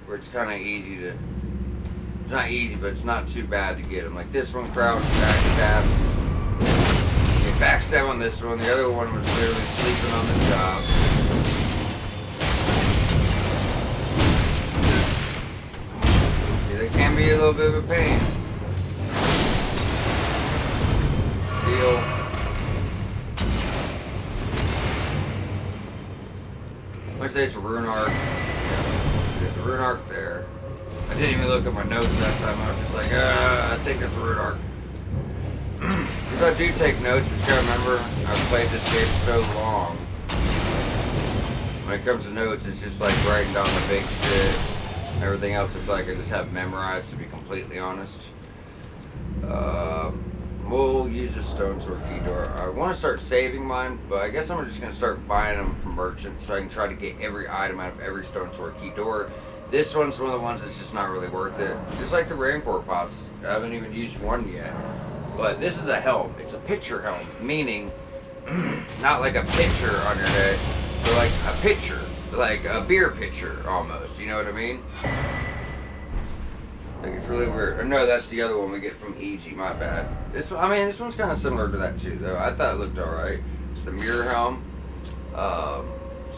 Where it's kind of easy to, it's not easy, but it's not too bad to get them. Like this one, crouch, backstab. You backstab on this one. The other one was literally sleeping on the job. Yeah, they can be a little bit of a pain. Deal. I say it's a rune arc. Yeah, the rune arc there. I didn't even look at my notes that time. I was just like, I think it's a rune arc. Because I do take notes, but you gotta remember, I've played this game so long. When it comes to notes, it's just like writing down the big shit. Everything else is like I just have memorized, to be completely honest. We'll use a stone sword key door. I want to start saving mine, but I guess I'm just going to start buying them from merchants so I can try to get every item out of every stone sword key door. This one's one of the ones that's just not really worth it. Just like the Rancor pots. I haven't even used one yet. But this is a helm. It's a pitcher helm, meaning not like a pitcher on your head, but like a pitcher. Like a beer pitcher, almost. You know what I mean? Like, it's really weird. Or no, that's the other one we get from EG, my bad. This one's kind of similar to that too, though. I thought it looked alright. It's the mirror helm.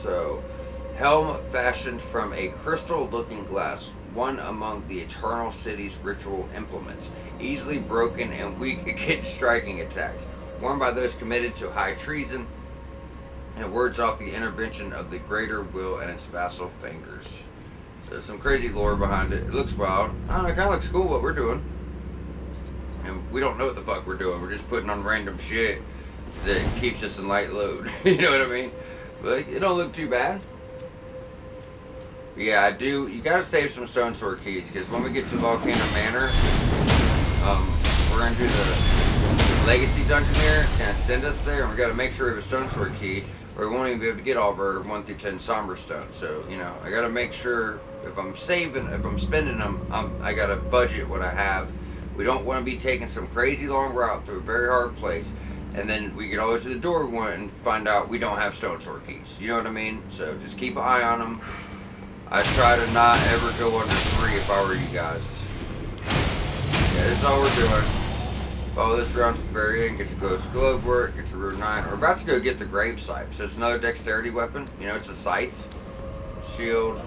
So, helm fashioned from a crystal-looking glass, one among the Eternal City's ritual implements, easily broken and weak against striking attacks, worn by those committed to high treason, and it words off the intervention of the greater will and its vassal fingers. So some crazy lore behind it. It looks wild. I don't know, it kind of looks cool what we're doing. And we don't know what the fuck we're doing. We're just putting on random shit that keeps us in light load. You know what I mean? But it don't look too bad. But yeah, you gotta save some stone sword keys, because when we get to Volcano Manor, we're gonna do the legacy dungeon here. It's gonna send us there, and we gotta make sure we have a stone sword key. or we won't even be able to get all of our 1 through 10 somber stones. So, you know, I gotta make sure if I'm spending them, I gotta budget what I have. We don't want to be taking some crazy long route through a very hard place, and then we get all the way to the door we want and find out we don't have stone sword keys. You know what I mean? So just keep an eye on them. I try to not ever go under 3 if I were you guys. Yeah, that's all we're doing. Follow this around to the very end, get your Ghost Globe work, get your Rune 9. We're about to go get the Grave Scythe. So it's another dexterity weapon. You know, it's a scythe. Shield.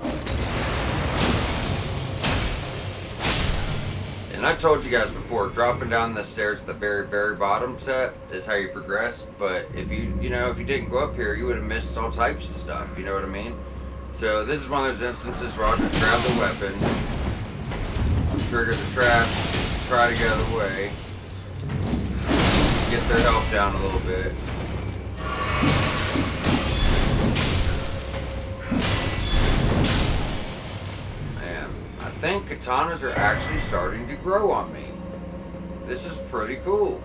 And I told you guys before, dropping down the stairs at the very, very bottom set is how you progress. But if you didn't go up here, you would have missed all types of stuff. You know what I mean? So this is one of those instances where I'll just grab the weapon, trigger the trap, try to get out of the way, get their health down a little bit. Man, I think katanas are actually starting to grow on me. This is pretty cool.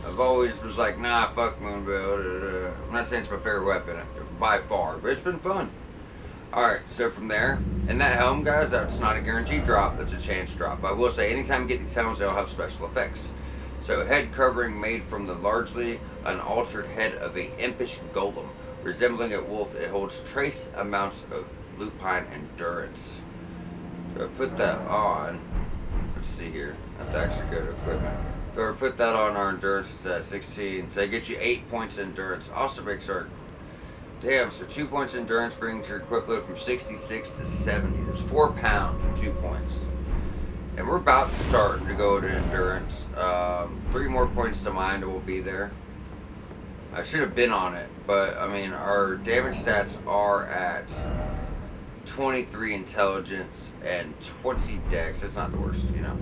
I've always was like, nah, fuck Moonbill. I'm not saying it's my favorite weapon by far, but it's been fun. Alright, so from there, and that helm, guys, that's not a guaranteed drop, that's a chance drop. I will say, anytime you get these helms, they'll have special effects. So, head covering made from the largely unaltered head of a impish golem. Resembling a wolf, it holds trace amounts of lupine endurance. So I put that on. Let's see here. I have to actually go to equipment. So I put that on, our endurance is at 16. So it gets you 8 points of endurance. Also makes our... Damn, so 2 points of endurance brings your equip load from 66 to 70. There's 4 pounds and 2 points. And we're about to start to go to endurance. 3 more points to mind will be there. I should have been on it, but I mean, our damage stats are at 23 intelligence and 20 dex. That's not the worst, you know.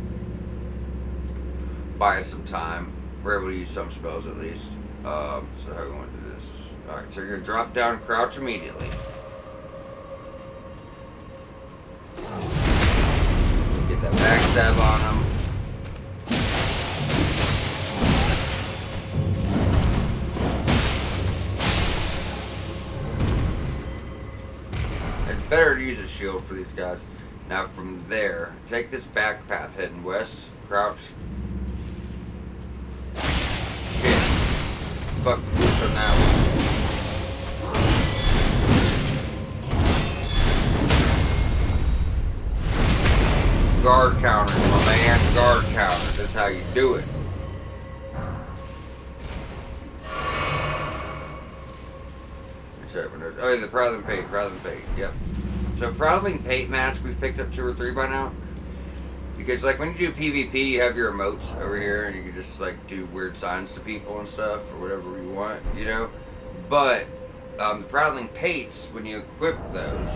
Buy us some time. We're able to use some spells at least. So how we want to do this? Alright, so you're going to drop down and crouch immediately. Get that backstab on him. It's better to use a shield for these guys. Now from there, take this back path heading west. Crouch. Shit. Fuck the boots on that one. Guard counters, my man. Guard counters. That's how you do it. Oh, yeah, the Prowling Pate. Yep. So Prowling Pate mask, we've picked up 2 or 3 by now. Because, like, when you do PvP, you have your emotes over here, and you can just, like, do weird signs to people and stuff, or whatever you want, you know? But, the Prowling Pates, when you equip those...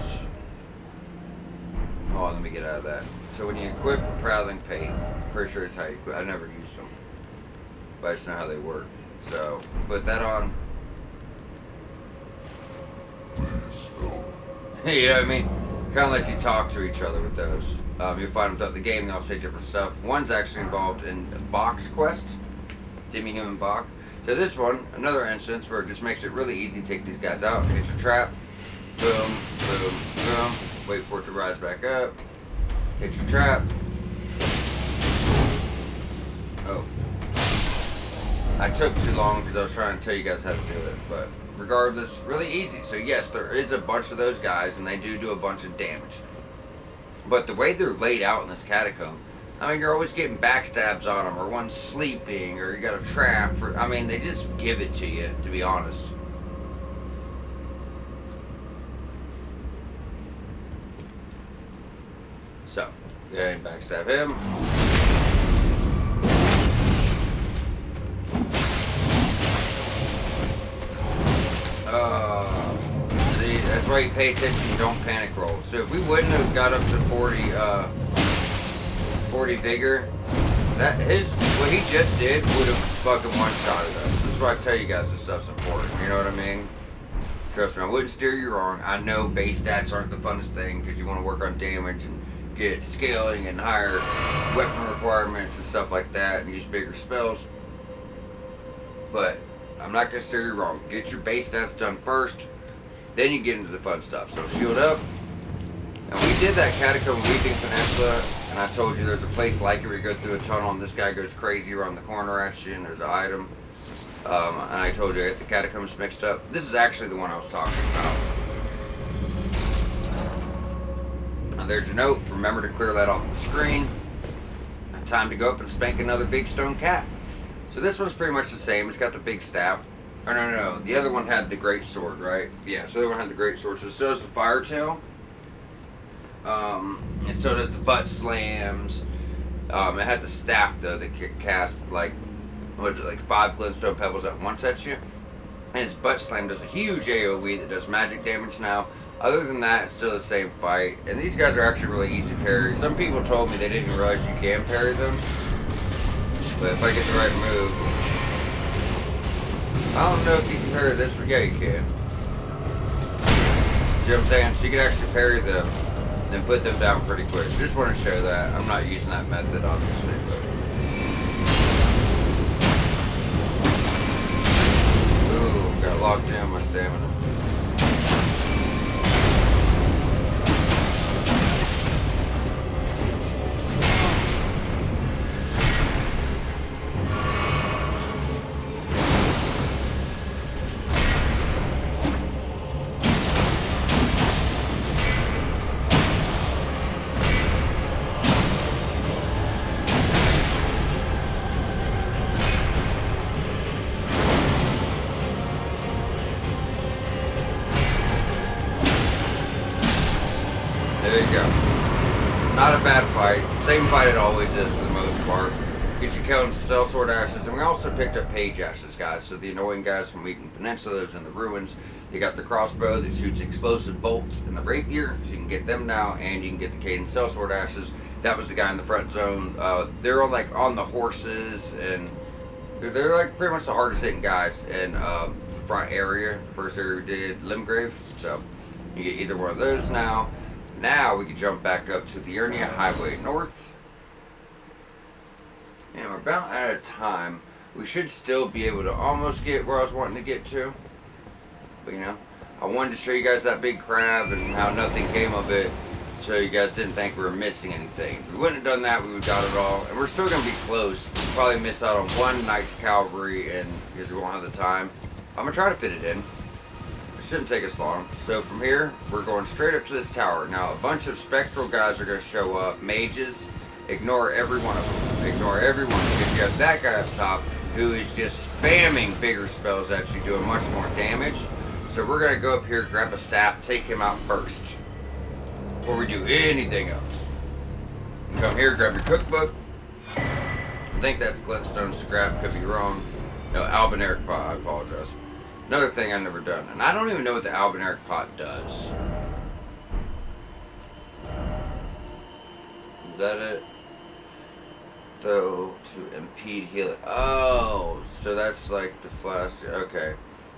Hold on, let me get out of that. So when you equip the Prowling Pate, I'm pretty sure it's how you equip... I never used them. But I just know how they work. So, put that on. You know what I mean? Kind of lets you talk to each other with those. You'll find them throughout the game, they all say different stuff. One's actually involved in Bach's quest. Demi-Human Bach. So this one, another instance where it just makes it really easy to take these guys out. Hit your trap. Boom, boom, boom. Wait for it to rise back up. Hit your trap. Oh. I took too long because I was trying to tell you guys how to do it, but regardless, really easy. So yes, there is a bunch of those guys, and they do a bunch of damage. But the way they're laid out in this catacomb, I mean, you're always getting backstabs on them, or one's sleeping, or you got a trap. I mean, they just give it to you, to be honest. So, go ahead and backstab him. See, that's why you pay attention, don't panic roll. So if we wouldn't have got up to 40 vigor, what he just did would have fucking one-shotted us. This is why I tell you guys this stuff's important, you know what I mean? Trust me, I wouldn't steer you wrong. I know base stats aren't the funnest thing because you want to work on damage and get scaling and higher weapon requirements and stuff like that and use bigger spells. But I'm not gonna steer you wrong. Get your base stats done first, then you get into the fun stuff. So shield up. And we did that Catacomb Weeping Peninsula, and I told you there's a place like it where you go through a tunnel and this guy goes crazy around the corner at you and there's an item. And I told you the catacombs mixed up. This is actually the one I was talking about. And there's your note. Remember to clear that off the screen. Time to go up and spank another big stone cat. So this one's pretty much the same. It's got the big staff. Oh, no. The other one had the great sword, right? Yeah, so the other one had the great sword. So it still has the fire tail. It still does the butt slams. It has a staff, though, that can cast, like, what is it, like 5 glintstone pebbles at once at you. And its butt slam does a huge AoE that does magic damage now. Other than that, it's still the same fight. And these guys are actually really easy to parry. Some people told me they didn't realize you can parry them. But if I get the right move... I don't know if you can parry this, but yeah, you can. See what I'm saying? So you can actually parry them, then put them down pretty quick. Just want to show that. I'm not using that method, obviously, but... Ooh, got locked in my stamina. There you go. Not a bad fight. Same fight it always is for the most part. Get your killing sellsword ashes, and we also picked up page ashes, guys. So the annoying guys from Weeping Peninsula, those in the ruins. You got the crossbow that shoots explosive bolts and the rapier, so you can get them now, and you can get the cadence sellsword ashes. That was the guy in the front zone. They're all like on the horses, and they're like pretty much the hardest hitting guys in the front area. First area we did Limgrave, so you get either one of those now. Now we can jump back up to the Liurnia Highway North. And we're about out of time. We should still be able to almost get where I was wanting to get to. But you know, I wanted to show you guys that big crab and how nothing came of it. So you guys didn't think we were missing anything. If we wouldn't have done that, we would have got it all. And we're still going to be close. We'll probably miss out on one Knight's Cavalry and because we won't have the time. I'm going to try to fit it in. Shouldn't take us long. So from here, we're going straight up to this tower. Now, a bunch of spectral guys are going to show up. Mages, ignore every one of them. Ignore every one because you have that guy up top who is just spamming bigger spells at you, doing much more damage. So we're going to go up here, grab a staff, take him out first before we do anything else. You come here, grab your cookbook. I think that's glintstone scrap, could be wrong. No, albinaric pot, I apologize. Another thing I've never done, and I don't even know what the albinaric pot does. Is that it? So, to impede healing. Oh, so that's like the flask. Okay.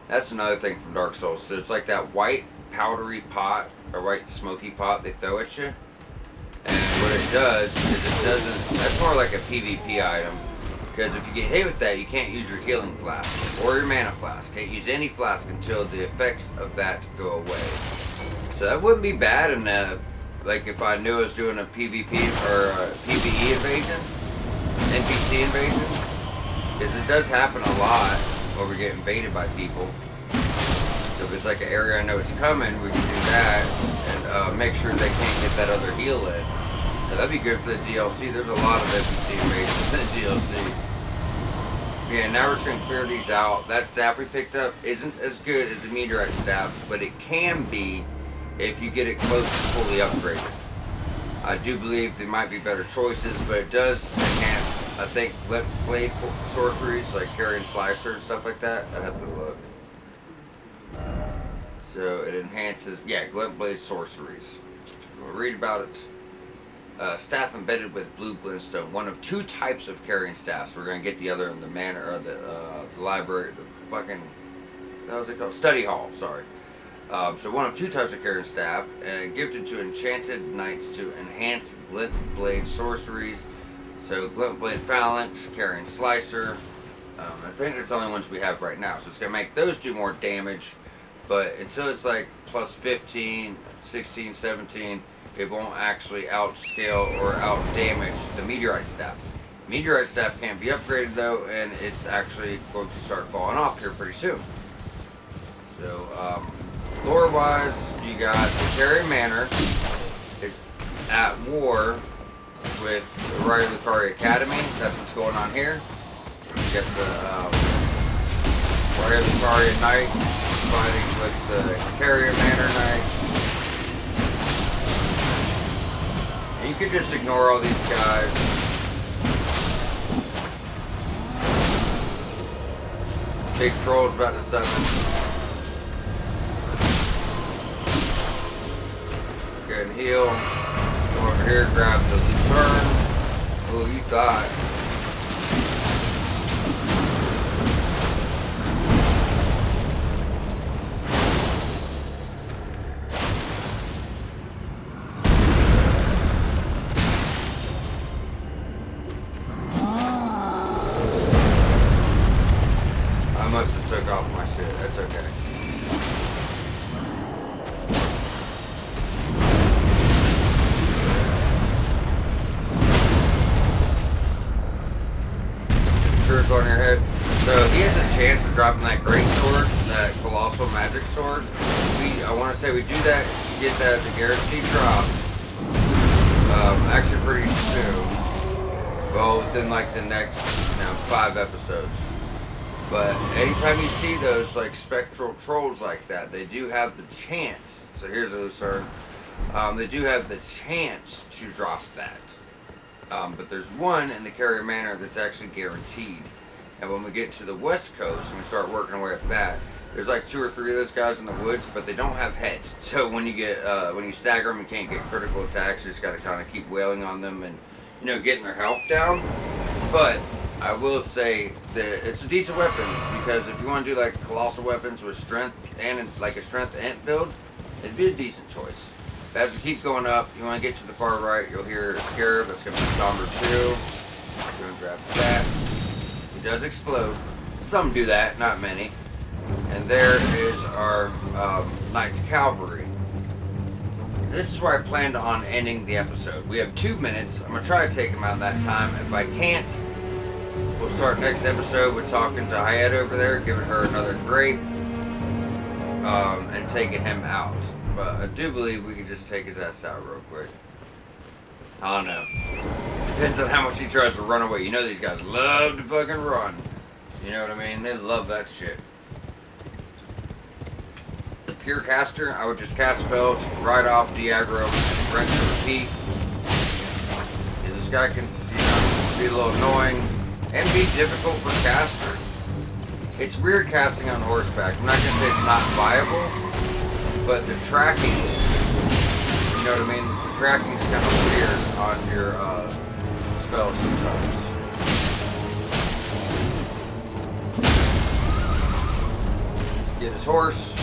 That's another thing from Dark Souls. So it's like that white powdery pot, or white smoky pot they throw at you. And what it does is it doesn't, that's more like a PvP item. Because if you get hit with that, you can't use your healing flask or your mana flask. Can't use any flask until the effects of that go away. So that wouldn't be bad in like if I knew I was doing a PvP or a PvE invasion, NPC invasion. Because it does happen a lot where we get invaded by people. So if it's like an area I know it's coming, we can do that and make sure they can't get that other heal in. So that'd be good for the DLC. There's a lot of NPC invasions in the DLC. Yeah, now we're just going to clear these out. That staff we picked up isn't as good as the meteorite staff, but it can be if you get it close to fully upgraded. I do believe there might be better choices, but it does enhance, I think, blade sorceries like carrying slicer and stuff like that. I'd have to look. So it enhances, yeah, glint blade sorceries. We'll read about it. Staff embedded with blue glintstone. One of 2 types of carrying staffs. We're gonna get the other in the manor or the library. The fucking, what was it called? Study hall. Sorry. So one of 2 types of carrying staff, and gifted to enchanted knights to enhance glint blade sorceries. So glint blade phalanx, carrying slicer, I think it's the only ones we have right now. So it's going to make those do more damage. But until it's like plus 15, 16, 17, it won't actually outscale or outdamage the meteorite staff. Meteorite staff can be upgraded though, and it's actually going to start falling off here pretty soon. So, lore-wise, you got the Carrion Manor is at war with the Liurnia Academy. That's what's going on here. You got the Liurnia Knights fighting with the Carrion Manor Knights. And you could just ignore all these guys. Big troll's about to summon. Go and heal. Come over here, grab the Lucerne. Oh, you thought. I must have took off my shit. That's okay. On your head. So he has a chance of dropping that great sword, that colossal magic sword. I want to say we do that, get that as a guaranteed drop. Actually pretty soon. Well, within like the next 5 episodes. But anytime you see those like spectral trolls like that, they do have the chance. So here's a Lucerne. They do have the chance to drop that. But there's one in the Carrion Manor that's actually guaranteed. And when we get to the west coast and we start working our way up that, there's like 2 or 3 of those guys in the woods, but they don't have heads. So when you get when you stagger them, you can't get critical attacks. You just got to kind of keep wailing on them and getting their health down. But I will say that it's a decent weapon because if you want to do like colossal weapons with strength and like a strength ant build, it'd be a decent choice. As we keep going up, you want to get to the far right, you'll hear a Scarab. That's going to be Somber 2. Go and grab that. It does explode. Some do that, not many. And there is our Knights Cavalry. This is where I planned on ending the episode. We have 2 minutes. I'm going to try to take them out that time. If I can't, we'll start next episode with talking to Hyetta over there, giving her another grape, and taking him out. But I do believe we can just take his ass out real quick. I don't know. Depends on how much he tries to run away. You know these guys love to fucking run. You know what I mean? They love that shit. The pure caster, I would just cast spells right off, de-aggro, rinse and repeat. Yeah, this guy can be a little annoying and be difficult for casters. It's weird casting on horseback. I'm not going to say it's not viable. But the tracking, you know what I mean? The tracking's kind of weird on your spells sometimes. Get his horse.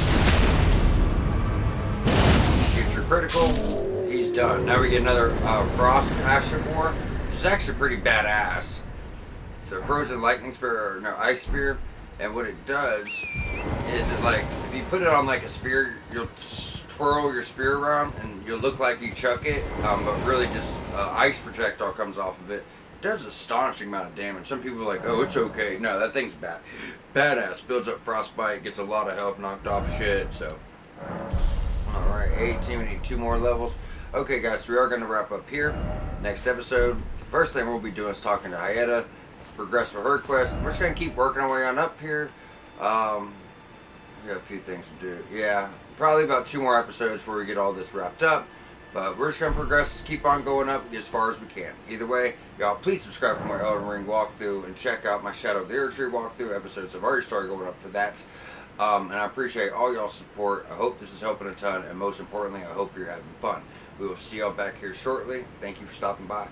Get your critical. He's done. Now we get another Frost Ashen War, which is actually pretty badass. It's a frozen lightning spear, or no, ice spear. And what it does is it like, if you put it on like a spear, you'll twirl your spear around and you'll look like you chuck it, but really just ice projectile comes off of it. It does an astonishing amount of damage. Some people are like, oh, it's okay. No, that thing's badass. Builds up frostbite, gets a lot of health knocked off shit, so. Alright, 18, we need 2 more levels. Okay guys, so we are going to wrap up here. Next episode, first thing we'll be doing is talking to Hyetta. Progress with her quest. We're just going to keep working our way on up here. We got a few things to do. Yeah, probably about 2 more episodes before we get all this wrapped up. But we're just going to progress, keep on going up, get as far as we can. Either way, y'all please subscribe for my Elden Ring walkthrough and check out my Shadow of the Erdtree walkthrough. Episodes have already started going up for that. And I appreciate all y'all's support. I hope this is helping a ton. And most importantly, I hope you're having fun. We will see y'all back here shortly. Thank you for stopping by.